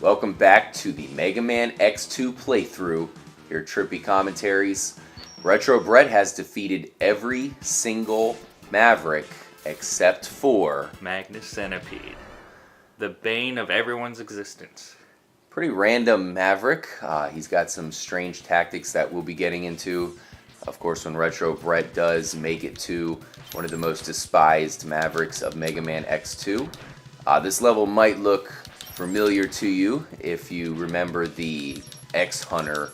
Welcome back to the Mega Man X2 playthrough here at Trippy Commentaries. Retro Brett has defeated every single Maverick except for Magnus Centipede, the bane of everyone's existence. pretty random Maverick. He's got some strange tactics that we'll be getting into. Of course, when Retro Brett does make it to one of the most despised Mavericks of Mega Man X2. This level might look familiar to you if you remember the X Hunter,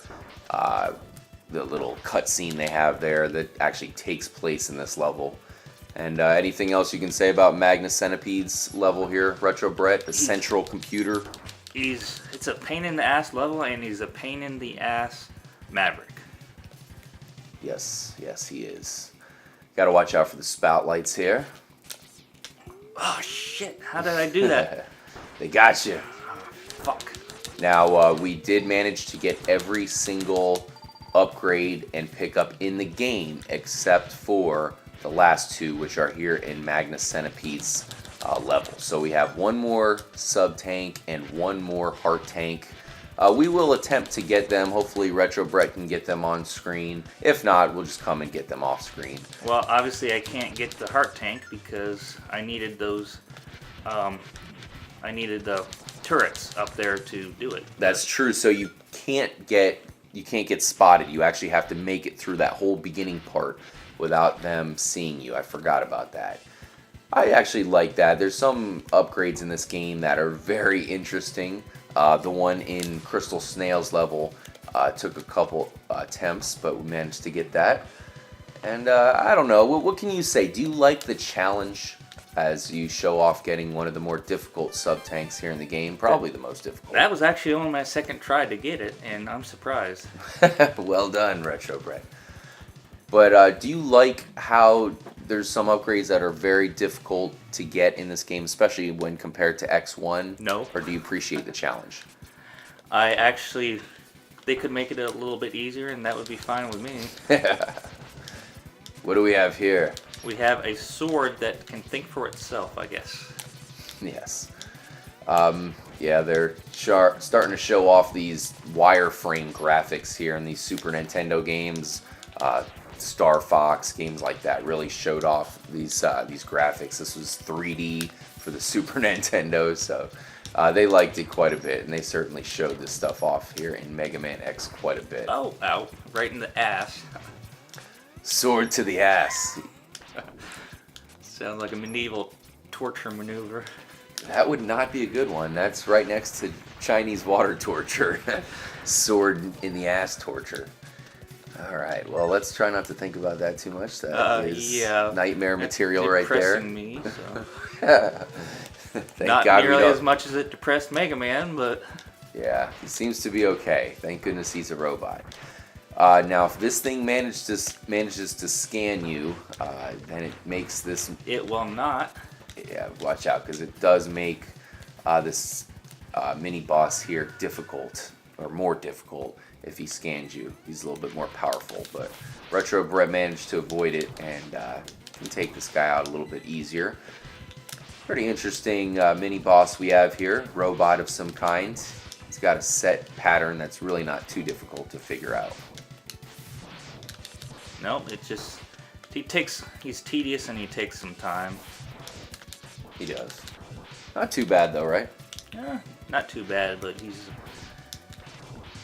the little cutscene they have there that actually takes place in this level. And anything else you can say about Magnus Centipede's level here, Retro Brett, the central computer? It's a pain in the ass level, and he's a pain in the ass Maverick. Yes, he is. Got to watch out for the spotlights here. Oh shit! How did I do that? They got you. Fuck. Now, we did manage to get every single upgrade and pickup in the game except for the last two, which are here in Magnus Centipede's level. So we have one more sub-tank and one more heart tank. We will attempt to get them. Hopefully Retro Brett can get them on screen. If not, we'll just come and get them off screen. Well, obviously I can't get the heart tank because I needed those. I needed the turrets up there to do it. That's true. So you can't get spotted. You actually have to make it through that whole beginning part without them seeing you. I forgot about that. I actually like that. There's some upgrades in this game that are very interesting. The one in Crystal Snail's level took a couple attempts, but we managed to get that. And I don't know. What can you say? Do you like the challenge as you show off getting one of the more difficult sub-tanks here in the game? Probably the most difficult. That was actually only my second try to get it, and I'm surprised. Well done, Retro Brett. But do you like how there's some upgrades that are very difficult to get in this game, especially when compared to X1? No. Or do you appreciate the challenge? They could make it a little bit easier, and that would be fine with me. What do we have here? We have a sword that can think for itself, I guess. Yes. Yeah, they're starting to show off these wireframe graphics here in these Super Nintendo games. Star Fox, games like that really showed off these graphics. This was 3D for the Super Nintendo, so they liked it quite a bit, and they certainly showed this stuff off here in Mega Man X quite a bit. Oh, ow. Right in the ass. Sword to the ass. Sounds like a medieval torture maneuver. That would not be a good one. That's right next to Chinese water torture. Sword in the ass torture. Alright, well, let's try not to think about that too much. That is nightmare material right there. Me, so. Thank not God nearly as much as it depressed Mega Man, but... Yeah, he seems to be okay. Thank goodness he's a robot. Now, if this thing manages to scan you, then it makes this... It will not. Yeah, watch out, because it does make this mini-boss here difficult, or more difficult, if he scans you. He's a little bit more powerful, but Retro Brett managed to avoid it and can take this guy out a little bit easier. Pretty interesting mini-boss we have here, robot of some kind. He's got a set pattern that's really not too difficult to figure out. No, it's just he's tedious and he takes some time. He does. Not too bad though, right? Yeah, not too bad, but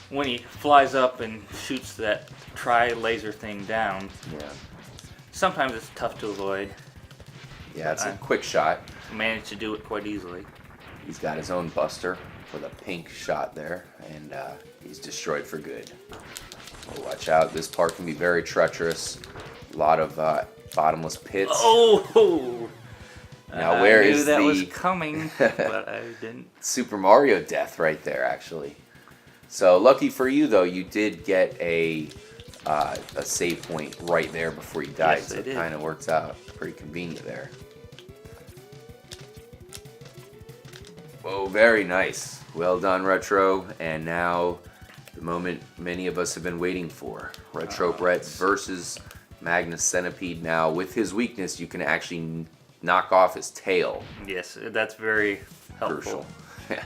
when he flies up and shoots that tri-laser thing down, yeah, sometimes it's tough to avoid. Yeah, it's a quick shot. Managed to do it quite easily. He's got his own buster with a pink shot there, and he's destroyed for good. Well, watch out, this part can be very treacherous. A lot of bottomless pits. Oh! Now where I knew is that the... was coming, but I didn't. Super Mario death right there, actually. So lucky for you, though, you did get a save point right there before you died. Yes, so it kind of works out pretty convenient there. Whoa, very nice. Well done, Retro. And now the moment many of us have been waiting for. Retro Brett versus Magnus Centipede. Now, with his weakness, you can actually knock off his tail. Yes, that's very helpful. Crucial.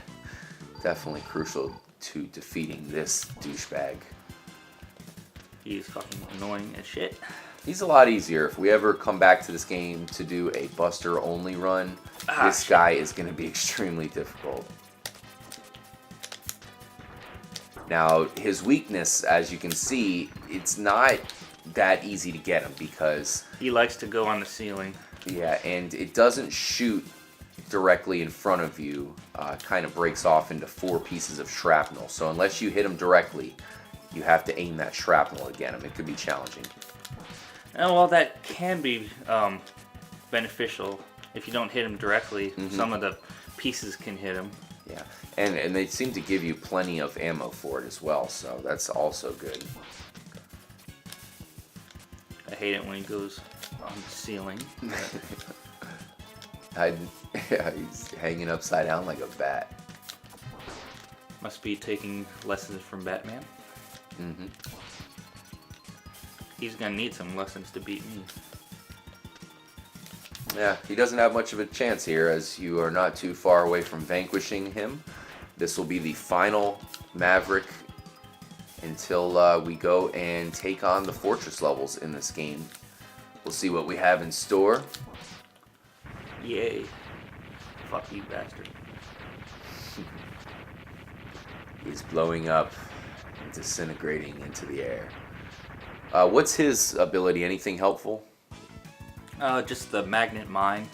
Definitely crucial to defeating this douchebag. He's fucking annoying as shit. He's a lot easier. If we ever come back to this game to do a Buster only run, this guy is going to be extremely difficult. Now, his weakness, as you can see, it's not that easy to get him because... He likes to go on the ceiling. Yeah, and it doesn't shoot directly in front of you. Kind of breaks off into 4 pieces of shrapnel. So unless you hit him directly, you have to aim that shrapnel again. It could be challenging. And while that can be beneficial, if you don't hit him directly, some of the pieces can hit him. Yeah, and they seem to give you plenty of ammo for it as well, so that's also good. I hate it when he goes on the ceiling. Yeah, he's hanging upside down like a bat. Must be taking lessons from Batman. Mm-hmm. He's gonna need some lessons to beat me. Yeah, he doesn't have much of a chance here as you are not too far away from vanquishing him. This will be the final Maverick until we go and take on the fortress levels in this game. We'll see what we have in store. Yay. Fuck you, bastard. He's blowing up and disintegrating into the air. What's his ability? Anything helpful? Just the magnet mine.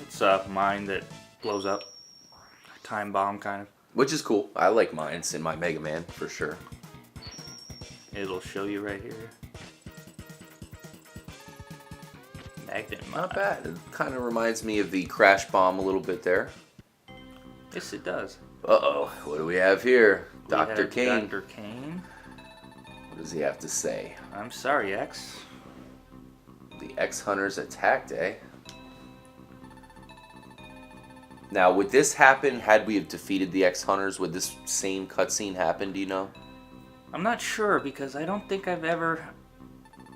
It's a mine that blows up. Time bomb, kind of. Which is cool. I like mines in my Mega Man, for sure. It'll show you right here. Magnet mine. Not bad. It kind of reminds me of the Crash Bomb a little bit there. Yes, it does. Uh-oh. What do we have here? Dr. Kane. Dr. Kane. What does he have to say? I'm sorry, X. The X-Hunters attacked, eh? Now, would this happen had we have defeated the X-Hunters? Would this same cutscene happen, do you know? I'm not sure because I don't think I've ever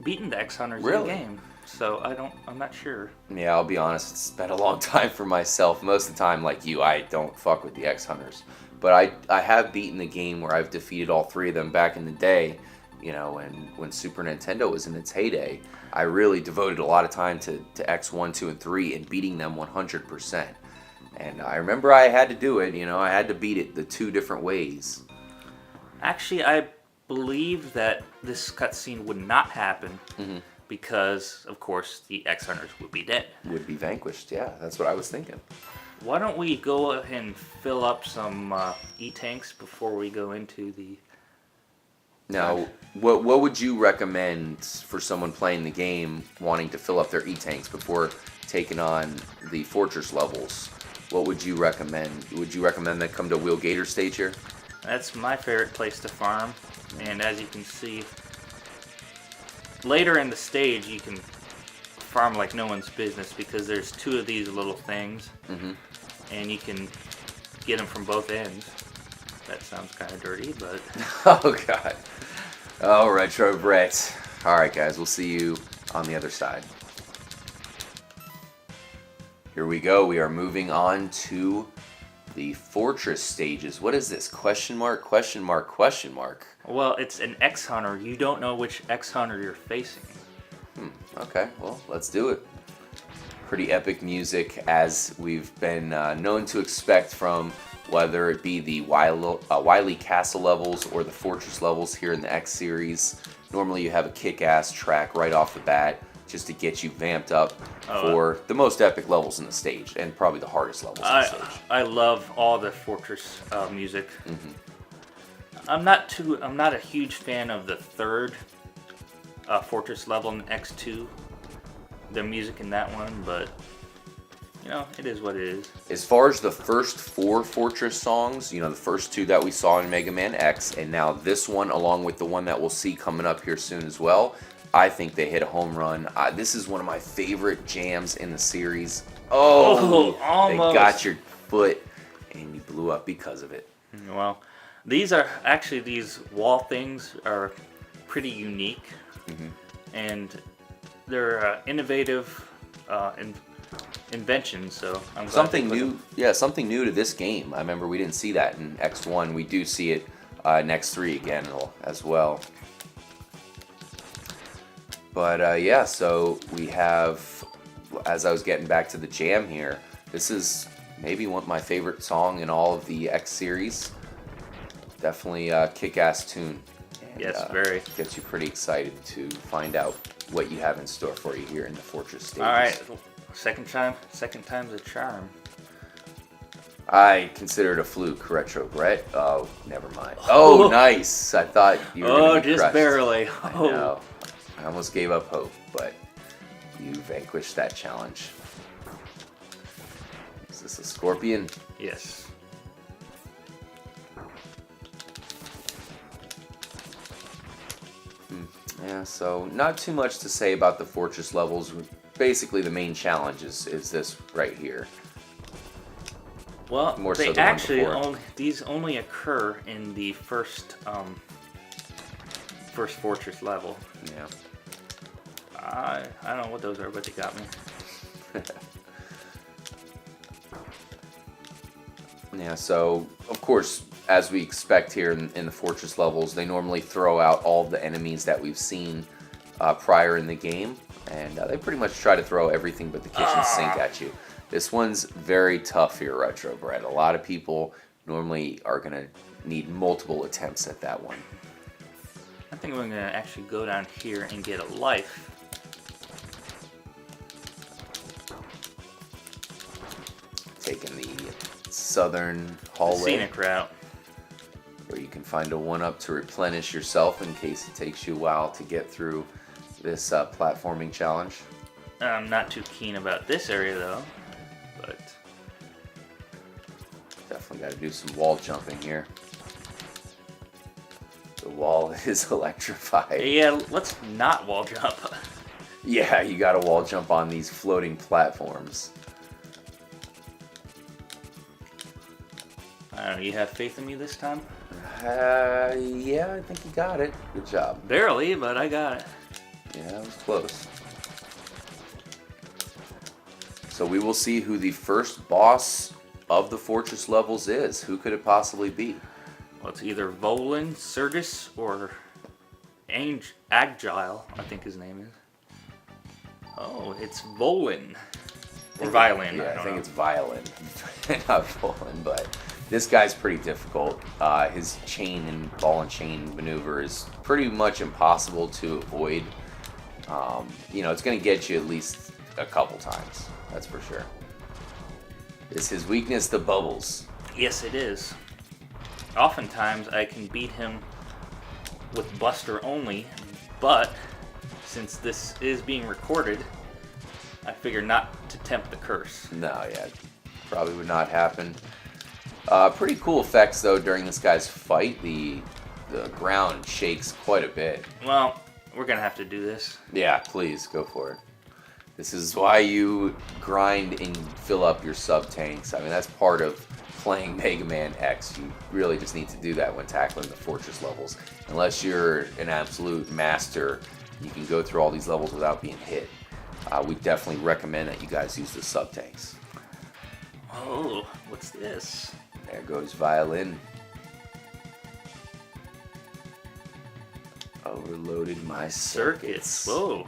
beaten the X-Hunters in the game. So I'm not sure. Yeah, I'll be honest, it's been a long time for myself. Most of the time, like you, I don't fuck with the X-Hunters. But I have beaten the game where I've defeated all 3 of them back in the day. You know, and when Super Nintendo was in its heyday, I really devoted a lot of time to X1, 2, and 3 and beating them 100%. And I remember I had to do it, you know, I had to beat it the 2 different ways. Actually, I believe that this cutscene would not happen because, of course, the X-Hunters would be dead. Would be vanquished, yeah, that's what I was thinking. Why don't we go ahead and fill up some E-tanks before we go into the... Now, what would you recommend for someone playing the game wanting to fill up their E-tanks before taking on the fortress levels? What would you recommend? Would you recommend they come to Wheel Gator stage here? That's my favorite place to farm, and as you can see, later in the stage you can farm like no one's business because there's 2 of these little things, and you can get them from both ends. That sounds kind of dirty, but... Oh, God. Oh, Retro Brett. All right, guys, we'll see you on the other side. Here we go. We are moving on to the fortress stages. What is this? Question mark, question mark, question mark. Well, it's an X-Hunter. You don't know which X-Hunter you're facing. Okay, well, let's do it. Pretty epic music, as we've been known to expect from whether it be the Wily Castle levels or the fortress levels here in the X series. Normally you have a kick-ass track right off the bat just to get you vamped up for the most epic levels in the stage and probably the hardest levels in the stage. I love all the fortress music. I'm not a huge fan of the 3rd fortress level in X2. The music in that one, but you know, it is what it is. As far as the first 4 fortress songs, you know, the first 2 that we saw in Mega Man X, and now this one, along with the one that we'll see coming up here soon as well, I think they hit a home run. This is one of my favorite jams in the series. Oh, almost. They got your foot, and you blew up because of it. Well, these wall things are pretty unique, and they're innovative and invention. So I'm glad Something they put new, them- yeah, something new to this game. I remember we didn't see that in X1. We do see it in X3 again as well. But yeah, so we have, as I was getting back to the jam here, this is maybe my favorite song in all of the X series. Definitely a kick-ass tune. And, Yes, very. Gets you pretty excited to find out what you have in store for you here in the Fortress stages. All right, second time's a charm. I consider it a fluke, Retro Brett. Oh, never mind. Oh, nice. I thought you were gonna be just crushed. barely. I know. I almost gave up hope, but you vanquished that challenge. Is this a scorpion? Yes. Yeah, so not too much to say about the fortress levels. Basically, the main challenge is this right here. Well, More so they the one actually before. these only occur in the first fortress level. Yeah. I don't know what those are, but they got me. Yeah, so of course, as we expect here in the fortress levels, they normally throw out all the enemies that we've seen prior in the game, and they pretty much try to throw everything but the kitchen sink at you. This one's very tough here, Retro Bread. A lot of people normally are going to need multiple attempts at that one. I think we're gonna actually go down here and get a life. Taking the southern hallway, Scenic route. where you can find a 1-up to replenish yourself in case it takes you a while to get through this platforming challenge. I'm not too keen about this area though, but Definitely got to do some wall jumping here. The wall is electrified. yeah, let's not wall jump. Yeah, you got to wall jump on these floating platforms. I don't know, you have faith in me this time? Yeah, I think you got it. Good job. Barely, but I got it. Yeah, that was close. So we will see who the first boss of the fortress levels is. Who could it possibly be? Well, it's either Volan, Sergus, or Agile, I think his name is. Oh, it's Volan. Or Violin. Yeah, I don't think know. it's violin, not violin, but this guy's pretty difficult. His chain and ball and chain maneuver is pretty much impossible to avoid. It's going to get you at least a couple times, that's for sure. Is his weakness the bubbles? Yes, it is. Oftentimes, I can beat him with Buster only, but since this is being recorded, I figure not to tempt the curse. No, yeah, probably would not happen. Pretty cool effects though during this guy's fight. The ground shakes quite a bit. Well, we're gonna have to do this. Yeah, please go for it. This is why you grind and fill up your sub tanks. I mean, that's part of playing Mega Man X. You really just need to do that when tackling the fortress levels. Unless you're an absolute master, you can go through all these levels without being hit. We definitely recommend that you guys use the sub tanks. Oh, what's this? There goes Violin. Overloaded my circuits. Whoa.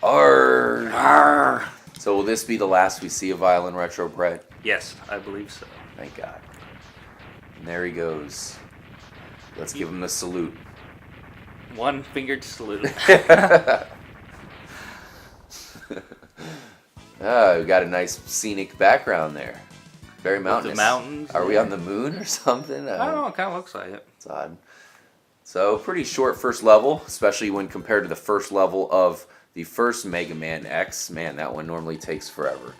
Arrgh. Arr. So will this be the last we see of Violin Retro Brett? Yes, I believe so. Thank God. And there he goes. Let's give him the salute. One-fingered salute. We got a nice scenic background there. Very mountainous. mountains, Are we yeah. on the moon or something? I don't know, it kind of looks like it. It's odd. So pretty short first level, especially when compared to the first level of the first Mega Man X. Man, that one normally takes forever.